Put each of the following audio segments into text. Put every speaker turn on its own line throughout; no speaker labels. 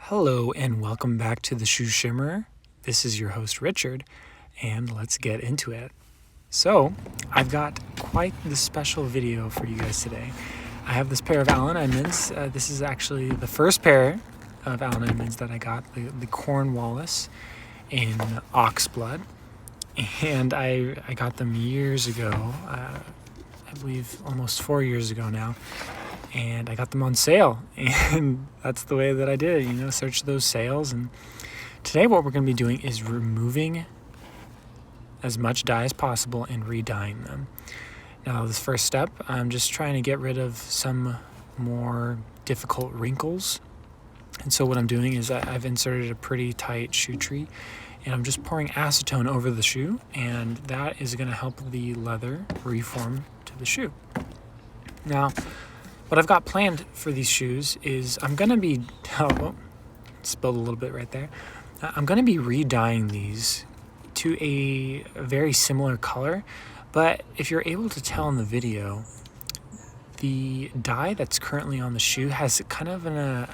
Hello and welcome back to the Shoe Shimmer. This is your host Richard, and let's get into it. So, I've got quite the special video for you guys today. I have this pair of Allen Edmonds. This is actually the first pair of Allen Edmonds that I got, the Cornwallis in oxblood. And I got them years ago, I believe almost 4 years ago now. And I got them on sale, and that's the way that I did it, search those sales. And today what we're going to be doing is removing as much dye as possible and re-dyeing them. Now, this first step, I'm just trying to get rid of some more difficult wrinkles. And so what I'm doing is I've inserted a pretty tight shoe tree, and I'm just pouring acetone over the shoe, and that is going to help the leather reform to the shoe. Now, what I've got planned for these shoes is I'm going to be, spilled a little bit right there. I'm going to be re-dyeing these to a very similar color, but if you're able to tell in the video, the dye that's currently on the shoe has kind of an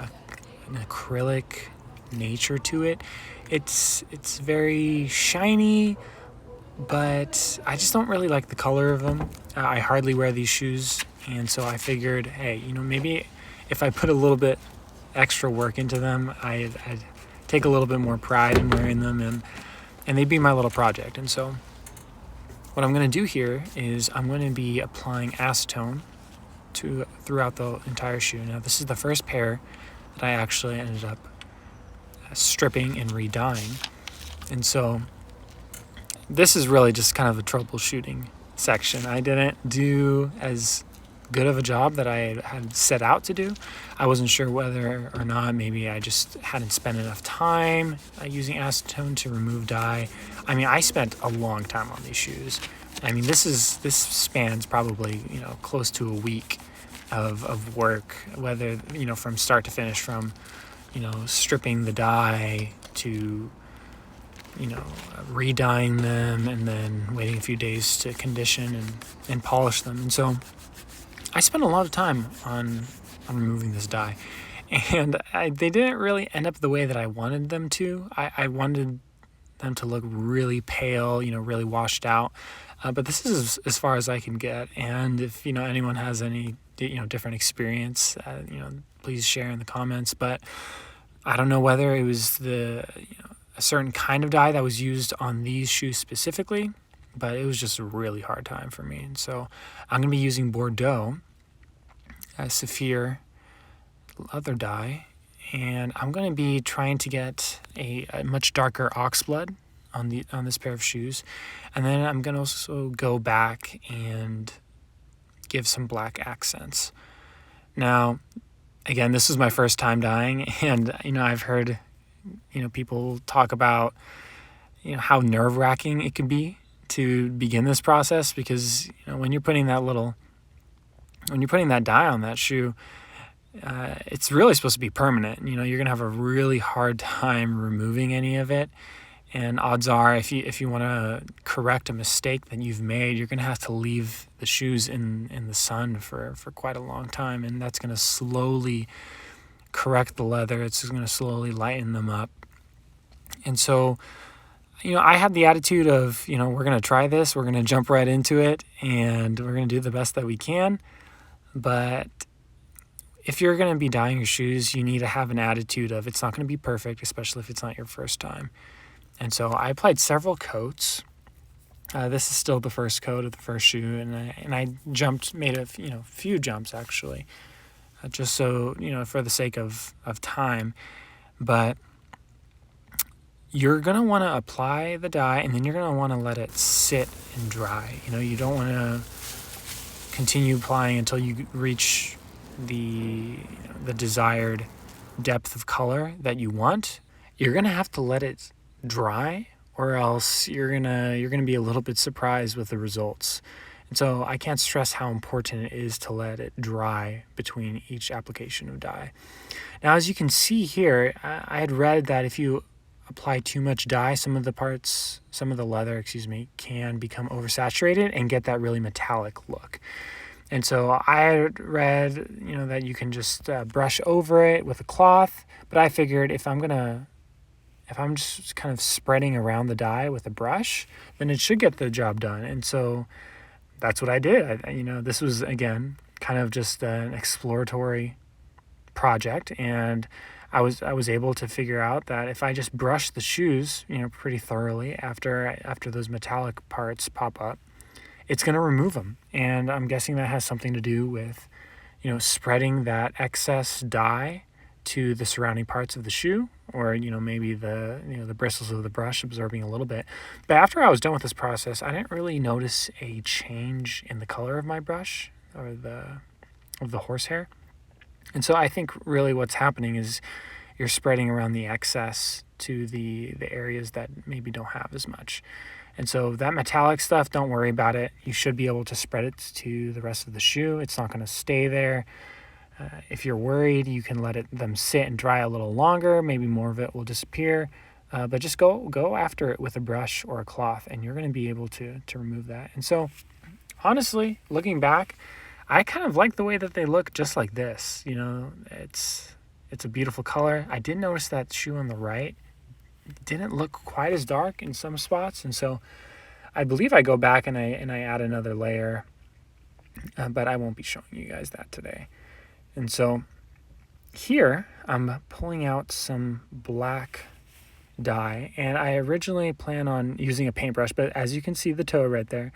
acrylic nature to it. It's very shiny, but I just don't really like the color of them. I hardly wear these shoes. And so I figured, hey, maybe if I put a little bit extra work into them, I'd take a little bit more pride in wearing them, and they'd be my little project. And so what I'm going to do here is I'm going to be applying acetone throughout the entire shoe. Now, this is the first pair that I actually ended up stripping and re-dyeing. And so this is really just kind of a troubleshooting section. I didn't do as good of a job that I had set out to do. I wasn't sure whether or not maybe I just hadn't spent enough time using acetone to remove dye. I spent a long time on these shoes. This spans probably close to a week of work, whether from start to finish, from stripping the dye to re-dyeing them, and then waiting a few days to condition and polish them. And so I spent a lot of time on removing this dye, and they didn't really end up the way that I wanted them to. I wanted them to look really pale, really washed out, but this is as far as I can get. And if anyone has any different experience, please share in the comments. But I don't know whether it was a certain kind of dye that was used on these shoes specifically, but it was just a really hard time for me. And so I'm going to be using Bordeaux as Saphir leather dye, and I'm going to be trying to get a much darker oxblood on this pair of shoes. And then I'm going to also go back and give some black accents. Now, again, this is my first time dyeing, and I've heard people talk about how nerve-wracking it can be to begin this process, because when you're putting that dye on that shoe, it's really supposed to be permanent. You're gonna have a really hard time removing any of it, and odds are if you want to correct a mistake that you've made, you're gonna have to leave the shoes in the sun for quite a long time, and that's gonna slowly correct the leather. It's going to slowly lighten them up. And so I had the attitude of, we're going to try this, we're going to jump right into it, and we're going to do the best that we can. But if you're going to be dyeing your shoes, you need to have an attitude of it's not going to be perfect, especially if it's not your first time. And so I applied several coats. This is still the first coat of the first shoe, and I made a few jumps actually, just so, for the sake of time. But you're going to want to apply the dye, and then you're going to want to let it sit and dry. You don't want to continue applying until you reach the desired depth of color that you want. You're going to have to let it dry, or else you're going to be a little bit surprised with the results. And so I can't stress how important it is to let it dry between each application of dye. Now, as you can see here, I had read that if you apply too much dye, some of the leather, can become oversaturated and get that really metallic look. And so I had read, that you can just brush over it with a cloth, but I figured if I'm just kind of spreading around the dye with a brush, then it should get the job done. And so that's what I did. This was, again, kind of just an exploratory project, and I was able to figure out that if I just brush the shoes, pretty thoroughly after those metallic parts pop up, it's going to remove them. And I'm guessing that has something to do with, spreading that excess dye to the surrounding parts of the shoe, or maybe the bristles of the brush absorbing a little bit. But after I was done with this process, I didn't really notice a change in the color of my brush or of the horsehair. And so I think really what's happening is you're spreading around the excess to the areas that maybe don't have as much. And so that metallic stuff, don't worry about it. You should be able to spread it to the rest of the shoe. It's not going to stay there. If you're worried, you can let them sit and dry a little longer. Maybe more of it will disappear. But just go after it with a brush or a cloth, and you're going to be able to remove that. And so, honestly, looking back, I kind of like the way that they look just like this. It's a beautiful color. I did notice that shoe on the right didn't look quite as dark in some spots, and so I believe I go back and I add another layer, but I won't be showing you guys that today. And so here I'm pulling out some black dye, and I originally plan on using a paintbrush, but as you can see the toe right there,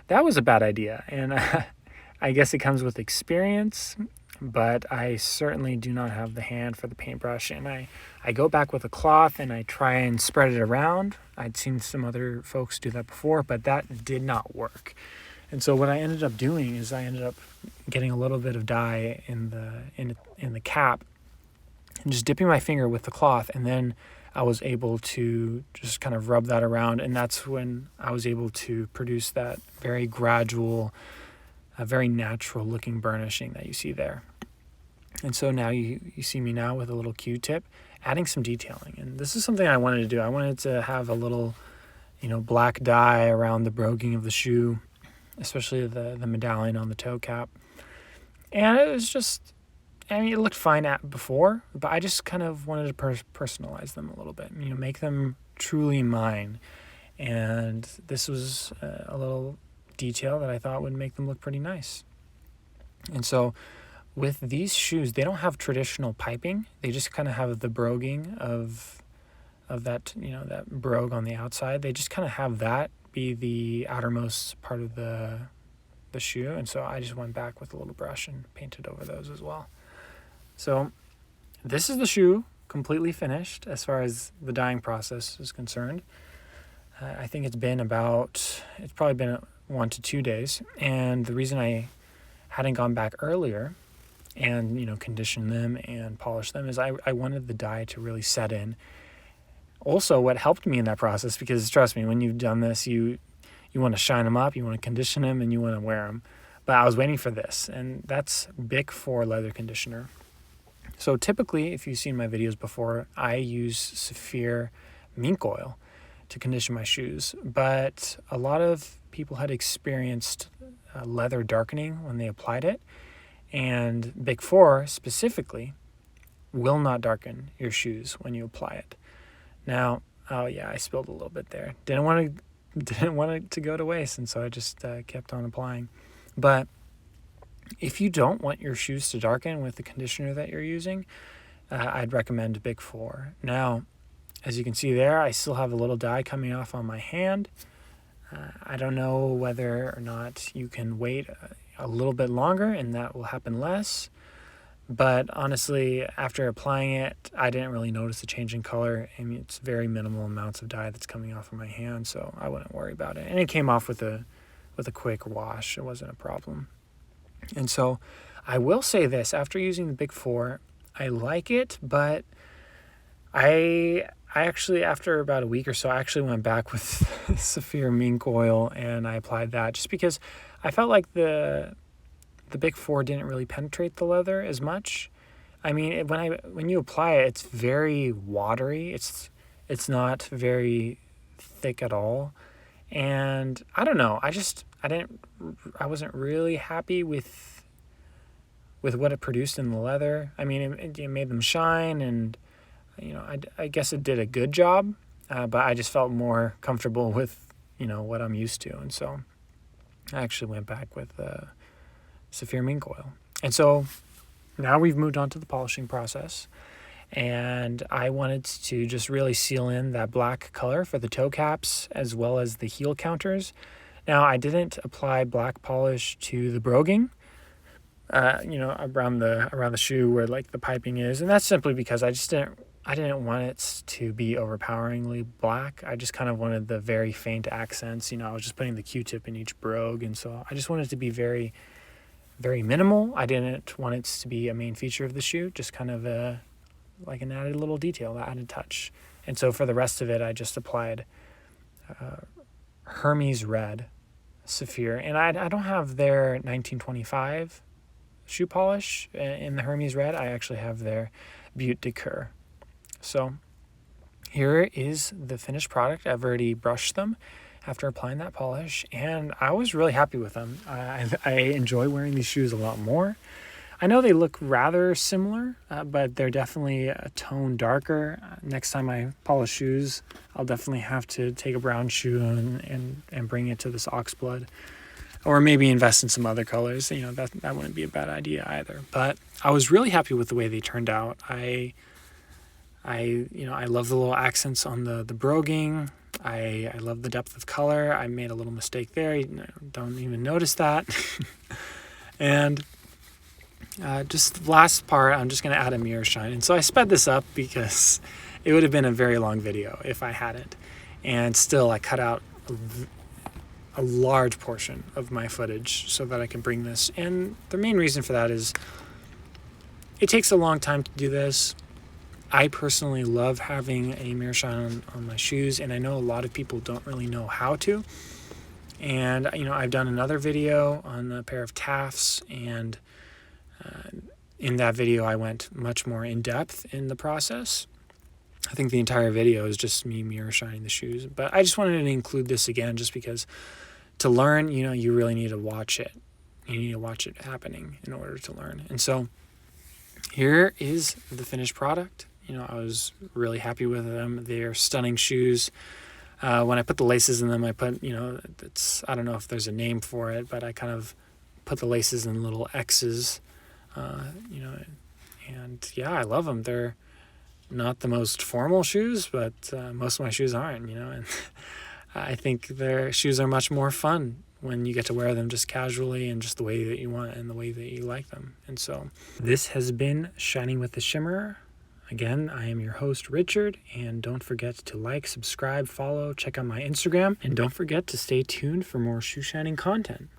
that was a bad idea. And I guess it comes with experience, but I certainly do not have the hand for the paintbrush. And I go back with a cloth and I try and spread it around. I'd seen some other folks do that before, but that did not work. And so what I ended up doing is I ended up getting a little bit of dye in the cap and just dipping my finger with the cloth, and then I was able to just kind of rub that around, and that's when I was able to produce that very gradual, very natural looking burnishing that you see there. And so now you see me now with a little Q-tip adding some detailing, and this is something I wanted to do. I wanted to have a little black dye around the broguing of the shoe, especially the medallion on the toe cap. And it was just, it looked fine before, but I just kind of wanted to personalize them a little bit, make them truly mine. And this was a little detail that I thought would make them look pretty nice. And so with these shoes, they don't have traditional piping. They just kind of have the broguing of that, that brogue on the outside. They just kind of have that be the outermost part of the shoe. And so I just went back with a little brush and painted over those as well. So this is the shoe completely finished as far as the dyeing process is concerned. I think it's probably been 1 to 2 days. And the reason I hadn't gone back earlier and, condition them and polish them is I wanted the dye to really set in. Also, what helped me in that process, because trust me, when you've done this, you want to shine them up, you want to condition them, and you want to wear them. But I was waiting for this, and that's Bic 4 leather conditioner. So typically, if you've seen my videos before, I use Saphir mink oil to condition my shoes. But a lot of people had experienced leather darkening when they applied it, and Bic 4 specifically will not darken your shoes when you apply it. Now, oh yeah, I spilled a little bit there. Didn't want it to go to waste, and so I just kept on applying. But if you don't want your shoes to darken with the conditioner that you're using, I'd recommend Bic 4. Now, as you can see there, I still have a little dye coming off on my hand. I don't know whether or not you can wait a little bit longer and that will happen less. But honestly, after applying it, I didn't really notice a change in color. I mean, it's very minimal amounts of dye that's coming off of my hand, so I wouldn't worry about it. And it came off with a quick wash. It wasn't a problem. And so I will say this, after using the Bic 4, I like it, but I actually, after about a week or so, I actually went back with Saphir mink oil and I applied that just because I felt like the Bic 4 didn't really penetrate the leather as much. I mean, when you apply it, it's very watery. It's not very thick at all. And I don't know, I wasn't really happy with with what it produced in the leather. I mean, it made them shine, and I guess it did a good job, but I just felt more comfortable with what I'm used to, and so I actually went back with Saphir Mink Oil. And so now we've moved on to the polishing process, and I wanted to just really seal in that black color for the toe caps as well as the heel counters. Now, I didn't apply black polish to the broguing, around the shoe where like the piping is, and that's simply because I didn't want it to be overpoweringly black. I just kind of wanted the very faint accents. I was just putting the Q-tip in each brogue, and so I just wanted it to be very, very minimal. I didn't want it to be a main feature of the shoe, just kind of like an added little detail, an added touch. And so for the rest of it, I just applied Hermes Red Saphir, and I don't have their 1925 shoe polish in the Hermes Red. I actually have their Butte de Coeur. So here is the finished product. I've already brushed them after applying that polish, and I was really happy with them. I enjoy wearing these shoes a lot more. I know they look rather similar, but they're definitely a tone darker. Next time I polish shoes, I'll definitely have to take a brown shoe and bring it to this oxblood, or maybe invest in some other colors. That wouldn't be a bad idea either. But I was really happy with the way they turned out. I love the little accents on the broguing. I love the depth of color. I made a little mistake there. Don't even notice that. And just the last part, I'm just going to add a mirror shine. And so I sped this up because it would have been a very long video if I hadn't. And still, I cut out a large portion of my footage so that I can bring this. And the main reason for that is it takes a long time to do this. I personally love having a mirror shine on my shoes, and I know a lot of people don't really know how to. And, I've done another video on a pair of Tafts, and in that video I went much more in depth in the process. I think the entire video is just me mirror shining the shoes, but I just wanted to include this again just because to learn, you really need to watch it. You need to watch it happening in order to learn. And so here is the finished product. I was really happy with them. They're stunning shoes. When I put the laces in them, I put, I don't know if there's a name for it, but I kind of put the laces in little X's, and yeah, I love them. They're not the most formal shoes, but most of my shoes aren't, and I think their shoes are much more fun when you get to wear them just casually and just the way that you want and the way that you like them. And so this has been Shining with the Shimmer. Again, I am your host, Richard, and don't forget to like, subscribe, follow, check out my Instagram, and don't forget to stay tuned for more shoe shining content.